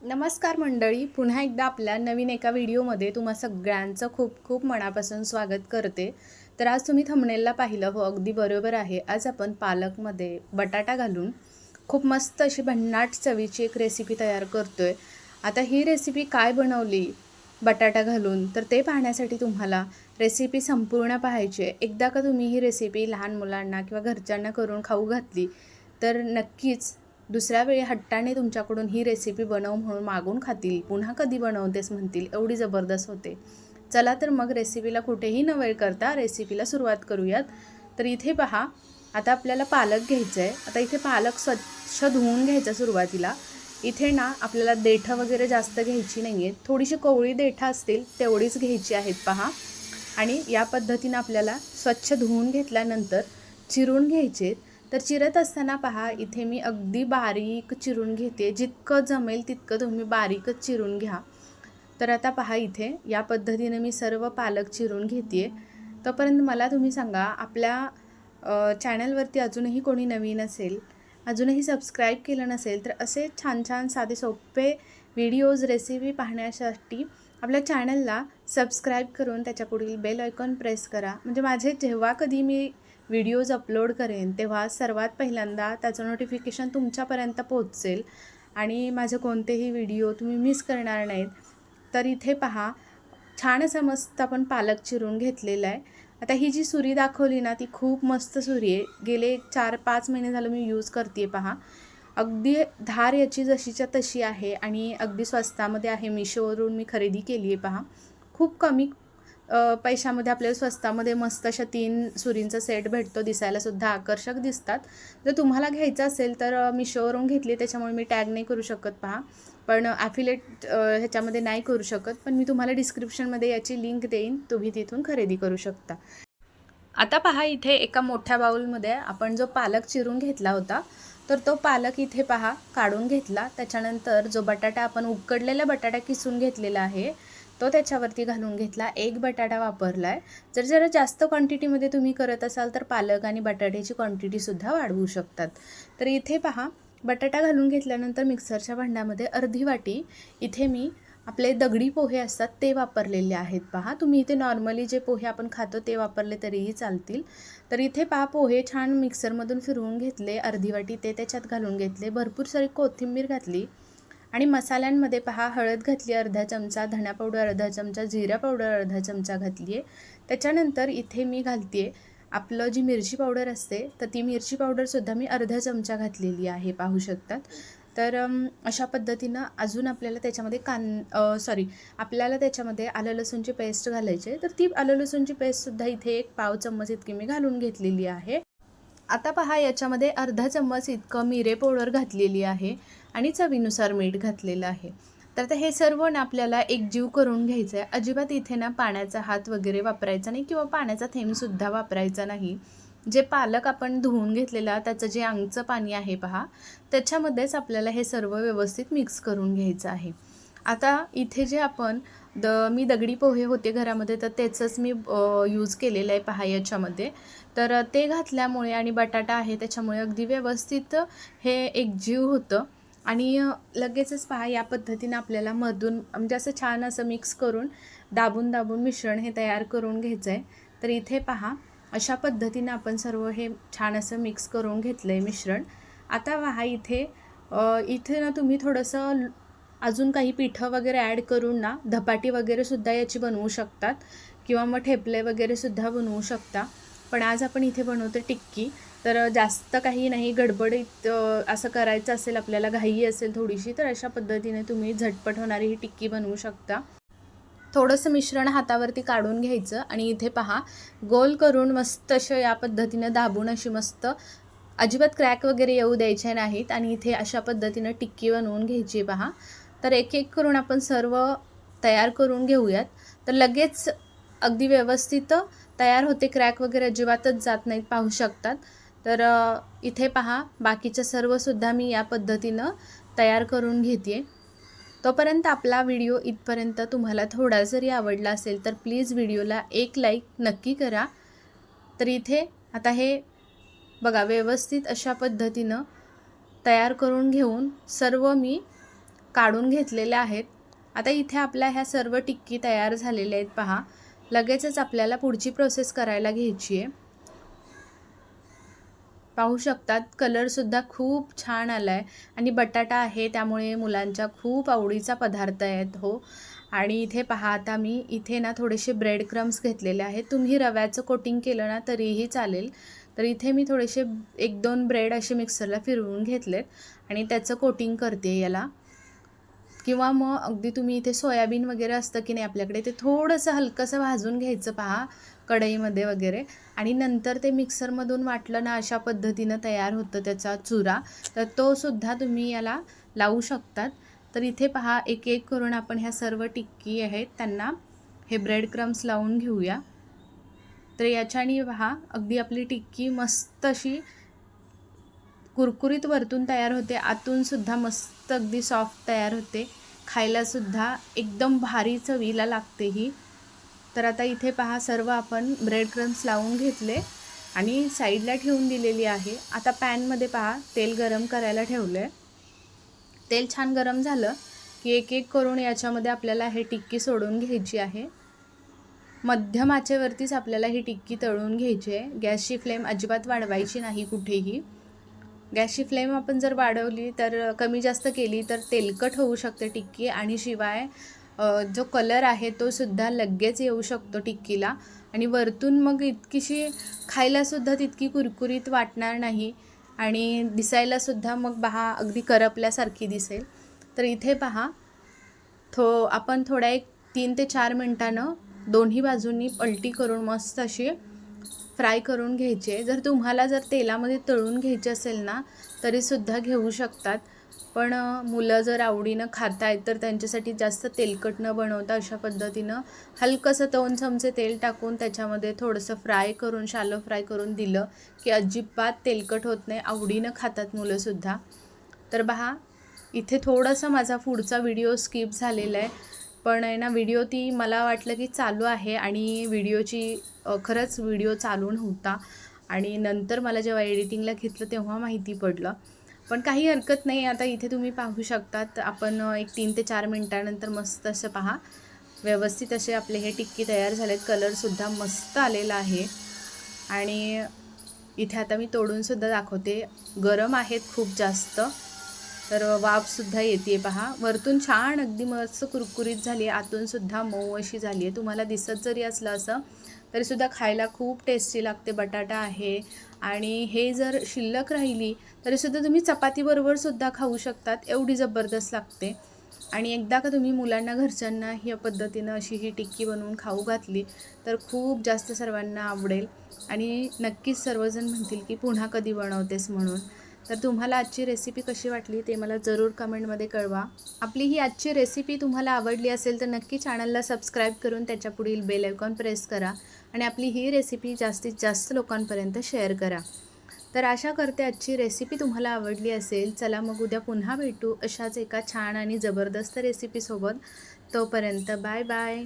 नमस्कार मंडळी, पुन्हा एकदा आपल्या नवीन एका व्हिडिओमध्ये तुम्हा सगळ्यांचं खूप खूप मनापासून स्वागत करते. तर आज तुम्ही थंबनेलला पाहिलं, हो अगदी बरोबर आहे. आज आपण पालकमध्ये बटाटा घालून खूप मस्त अशी भन्नाट चवीची एक रेसिपी तयार करतोय. आता ही रेसिपी काय बनवली बटाटा घालून, तर ते पाहण्यासाठी तुम्हाला रेसिपी संपूर्ण पाहायची आहे. एकदा का तुम्ही ही रेसिपी लहान मुलांना किंवा घरच्यांना करून खाऊ घातली तर नक्कीच दुसऱ्या वेळी हट्टाने तुमच्याकडून ही रेसिपी बनव म्हणून मागून खातील. पुन्हा कधी बनवतेस म्हणतील, एवढी जबरदस्त होते. चला तर मग रेसिपीला कुठेही न वेळ करता रेसिपीला सुरुवात करूयात. तर इथे पहा, आता आपल्याला पालक घ्यायचं आहे. आता इथे पालक स्वच्छ धुवून घ्यायचा सुरुवातीला. इथे ना आपल्याला देठं वगैरे जास्त घ्यायची नाही आहेत, थोडीशी कोवळी देठं असतील तेवढीच घ्यायची आहेत पहा. आणि या पद्धतीनं आपल्याला स्वच्छ धुवून घेतल्यानंतर चिरून घ्यायचे. तर चिरत असताना पहा, इथे मी अगदी बारीक चिरून घेते. जितकं जमेल तितकं तुम्ही बारीकच चिरून घ्या. तर आता पहा, इथे या पद्धतीने मी सर्व पालक चिरून घेते. तोपर्यंत मला तुम्ही सांगा, आपल्या चॅनलवरती अजूनही कोणी नवीन असेल, अजूनही सबस्क्राईब केलं नसेल, तर असे छान छान साधे सोपे व्हिडिओज रेसिपी पाहण्यासाठी आपल्या चॅनलला सबस्क्राईब करून त्याच्या पुढील बेल आयकॉन प्रेस करा. म्हणजे माझे जेव्हा कधी मी व्हिडिओज अपलोड करेन तेव्हा सर्वात पहिल्यांदा त्याचं नोटिफिकेशन तुमच्यापर्यंत पोहोचेल आणि माझे कोणतेही व्हिडिओ तुम्ही मिस करणार नाहीत. तर इथे पहा, छान असं मस्त आपण पालक चिरून घेतलेला आहे. आता ही जी सुरी दाखवली ना, ती खूप मस्त सुरी आहे. गेले 4-5 महिने झालं मी यूज करते पहा. अगदी धार याची जशीच्या तशी आहे आणि अगदी स्वस्तामध्ये आहे. मिशोवरून मी खरेदी केली आहे पहा. खूप कमी पैशामध्ये आपल्याला स्वस्तामध्ये मस्त अशा 3 सुरींचा सेट भेटतो. दिसायलासुद्धा आकर्षक दिसतात. जर तुम्हाला घ्यायचं असेल तर मिशोवरून घेतली, त्याच्यामुळे मी टॅग नाही करू शकत पहा. पण ॲफिलेट ह्याच्यामध्ये नाही करू शकत. पण मी तुम्हाला डिस्क्रिप्शनमध्ये याची लिंक देईन, तुम्ही तिथून खरेदी करू शकता. आता पहा, इथे एका मोठ्या बाउलमध्ये आपण जो पालक चिरून घेतला होता, तर तो पालक इथे पहा काढून घेतला. त्याच्यानंतर जो बटाटा आपण उकडलेला बटाटा किसून घेतलेला आहे तो त्याच्यावरती घालून घेतला. एक बटाटा वापरला आहे. जरा जास्त क्वांटिटीमध्ये तुम्ही करत असाल तर पालक आणि बटाट्याची क्वांटिटीसुद्धा वाढवू शकतात. तर इथे पहा, बटाटा घालून घेतल्यानंतर मिक्सरच्या भांड्यामध्ये अर्धी वाटी इथे मी आपले दगडी पोहे असतात ते वापरलेले आहेत पहा. तुम्ही इथे नॉर्मली जे पोहे आपण खातो ते वापरले तरीही चालतील. तर इथे पहा, पोहे छान मिक्सरमधून फिरवून घेतले. अर्धी वाटी ते त्याच्यात घालून घेतले. भरपूर सारी कोथिंबीर घातली आणि मसाल्यांमध्ये पहा, हळद घातली अर्धा चमचा, धणा पावडर अर्धा चमचा, जिरा पावडर अर्धा चमचा घातली आहे. त्याच्यानंतर इथे मी घालते आहे आपलं जी मिरची पावडर असते, तर ती मिरची पावडरसुद्धा मी अर्धा चमचा घातलेली आहे, पाहू शकतात. तर अशा पद्धतीनं अजून आपल्याला त्याच्यामध्ये आपल्याला त्याच्यामध्ये आलं लसूणची पेस्ट घालायची आहे. तर ती आलं लसूणची पेस्टसुद्धा इथे 1 पाव चम्मच इतकी मी घालून घेतलेली आहे. आता पहा, याच्यामध्ये अर्धा चम्मच इतकं मिरे पावडर घातलेली आहे आणि चवीनुसार मीठ घातलेलं आहे. तर आता हे सर्व ना आपल्याला एकजीव करून घ्यायचं आहे. अजिबात इथे ना पाण्याचा हात वगैरे वापरायचा नाही किंवा पाण्याचा थेंबसुद्धा वापरायचा नाही. जे पालक आपण धुवून घेतलेला त्याचं जे अंगचं पाणी आहे पहा, त्याच्यामध्येच आपल्याला हे सर्व व्यवस्थित मिक्स करून घ्यायचं आहे. आता इथे जे आपण मी दगडी पोहे होते घरामध्ये, तर त्याचंच मी यूज केलेलं आहे पहा याच्यामध्ये. तर ते घातल्यामुळे आणि बटाटा आहे त्याच्यामुळे अगदी व्यवस्थित हे एकजीव होतं आणि लगेचच पहा, या पद्धतीनं आपल्याला मधून म्हणजे असं छान असं मिक्स करून दाबून दाबून मिश्रण हे तयार करून घ्यायचं आहे. तर इथे पहा, अशा पद्धतीनं आपण सर्व हे छान असं मिक्स करून घेतलं आहे मिश्रण. आता पहा, इथे ना तुम्ही थोडंसं अजून काही पिठं वगैरे ॲड करून ना धपाटी वगैरेसुद्धा याची बनवू शकतात किंवा मग ठेपले वगैरेसुद्धा बनवू शकता. पण आज आपण इथे बनवतो टिक्की. तर जास्त काही नाही, गडबडीत असं करायचं असेल, आपल्याला घाई असेल थोडीशी, तर अशा पद्धतीने तुम्ही झटपट होणारी ही टिक्की बनवू शकता. थोडंसं मिश्रण हातावरती काढून घ्यायचं आणि इथे पहा, गोल करून मस्त अशा या पद्धतीनं दाबून अशी मस्त, अजिबात क्रॅक वगैरे येऊ द्यायचे नाहीत आणि इथे अशा पद्धतीनं टिक्की बनवून घ्यायची पहा. तर एक एक करून आपण सर्व तयार करून घेऊयात. तर लगेच अगदी व्यवस्थित तयार होते, क्रॅक वगैरे अजिबातच जात नाहीत, पाहू शकतात. तर इथे पहा, बाकीचं सर्वसुद्धा मी या पद्धतीनं तयार करून घेते. तोपर्यंत आपला व्हिडिओ इथपर्यंत तुम्हाला थोडा जरी आवडला असेल तर प्लीज व्हिडिओला एक लाईक नक्की करा. तर इथे आता हे बघा, व्यवस्थित अशा पद्धतीनं तयार करून घेऊन सर्व मी काढून घेतलेल्या आहेत. आता इथे आपल्या ह्या सर्व टिक्की तयार झालेल्या आहेत पहा. लगेचच आपल्याला पुढची प्रोसेस करायला घ्यायची आहे. पाहू शकतात कलरसुद्धा खूप छान आला आहे आणि बटाटा आहे त्यामुळे मुलांच्या खूप आवडीचा पदार्थ आहेत हो. आणि इथे पहा आता मी इथे ना थोडेसे ब्रेड क्रम्स घेतलेले आहेत. तुम्ही रव्याचं कोटिंग केलं ना तरीही चालेल. तर इथे मी थोडेसे 1-2 ब्रेड असे मिक्सरला फिरवून घेतलेत आणि त्याचं कोटिंग करते याला. किंवा मग अगदी तुम्ही इथे सोयाबीन वगैरे असतं की नाही आपल्याकडे, ते थोडंसं हलकंसं भाजून घ्यायचं पहा कढईमध्ये वगैरे आणि नंतर ते मिक्सरमधून वाटलं ना अशा पद्धतीनं तयार होतं त्याचा चुरा. तर तो सुद्धा तुम्ही याला लावू शकतात. तर इथे पहा एक एक करून आपण ह्या सर्व टिक्की आहेत त्यांना हे ब्रेड क्रम्स लावून घेऊया. तर याच्याने पहा अगदी आपली टिक्की मस्त अशी कुरकुरीत वरतून तयार होते, आतून सुद्धा मस्त अगदी सॉफ्ट तयार होते. खायला सुद्धा एकदम भारी चवीला लागते ही. तर आता इथे पहा सर्व आपण ब्रेड क्रम्स लावून घेतले आणि साईडला ठेवून दिलेली आहे. आता पॅनमध्ये पहा तेल गरम करायला ठेवलं आहे. तेल छान गरम झालं की एक एक करून याच्यामध्ये आपल्याला हे टिक्की सोडून घ्यायची आहे. मध्यम आचेवरतीच आपल्याला ही टिक्की तळून घ्यायची आहे. गॅसची फ्लेम अजिबात वाढवायची नाही कुठेही. गॅसची फ्लेम आपण जर वाढवली तर कमी जास्त केली तर तेलकट होऊ शकते टिक्की आणि शिवाय जो कलर आहे तो सुद्धा लगेच येऊ शकतो टिक्कीला आणि वरतून मग इतकीशी खायलासुद्धा तितकी कुरकुरीत वाटणार नाही आणि दिसायलासुद्धा मग पहा अगदी करपल्यासारखी दिसेल. तर इथे पहा आपण थोड्या एक 3 ते 4 मिनटानं दोन्ही बाजूंनी पलटी करून मस्त अशी फ्राय करून घ्यायचे. जर तुम्हाला तेलामध्ये तळून घ्यायचे असेल ना तरीसुद्धा घेऊ शकतात. पण मुलं जर आवडीनं खात आहेत तर त्यांच्यासाठी जास्त तेलकट न बनवता अशा पद्धतीनं हलकंसं 2 चमचे तेल टाकून त्याच्यामध्ये थोडंसं फ्राय करून शॅलो फ्राय करून दिलं की अजिबात तेलकट होत नाही, आवडीनं खातात मुलंसुद्धा. तर पहा इथे थोडासा माझा पुढचा व्हिडिओ स्किप झालेला आहे, पण आहे ना व्हिडिओ ती मला वाटलं की चालू आहे आणि खरंच व्हिडिओ चालू नव्हता आणि नंतर मला जेव्हा एडिटिंगला घेतलं तेव्हा माहिती पडलं. पण काही हरकत नाही. आता इथे तुम्ही पाहू शकतात आपण एक 3 ते 4 मिनटानंतर मस्त असं पहा व्यवस्थित असे आपले हे टिक्की तयार झालेत. कलरसुद्धा मस्त आलेला आहे आणि इथे आता मी तोडूनसुद्धा दाखवते. गरम आहेत खूप जास्त, तर वाफसुद्धा येते पहा. वरतून छान अगदी मस्त कुरकुरीत झाली आहे, आतूनसुद्धा मऊ अशी झाली आहे. तुम्हाला दिसत जरी असलं असं तरीसुद्धा खायला खूप टेस्टी लागते. बटाटा आहे आणि हे जर शिल्लक राहिली तरीसुद्धा तुम्ही चपातीबरोबर सुद्धा खाऊ शकतात, एवढी जबरदस्त लागते. आणि एकदा का तुम्ही मुलांना घरच्यांना ह्या पद्धतीनं अशी ही टिक्की बनवून खाऊ घातली तर खूप जास्त सर्वांना आवडेल आणि नक्कीच सर्वजण म्हणतील की पुन्हा कधी बनवतेस म्हणून. तर तुम्हाला आजची रेसिपी कशी वाटली ते मला जरूर कमेंटमध्ये कळवा. आपली ही आजची रेसिपी तुम्हाला आवडली असेल तर नक्की चॅनलला सबस्क्राईब करून त्याच्या पुढील बेल आयकॉन प्रेस करा आणि आपली ही रेसिपी जास्तीत जास्त लोकांपर्यंत शेअर करा. तर आशा करते आजची रेसिपी तुम्हाला आवडली असेल. चला मग उद्या पुन्हा भेटू अशाच एका छान आणि जबरदस्त रेसिपीसोबत. तोपर्यंत बाय बाय.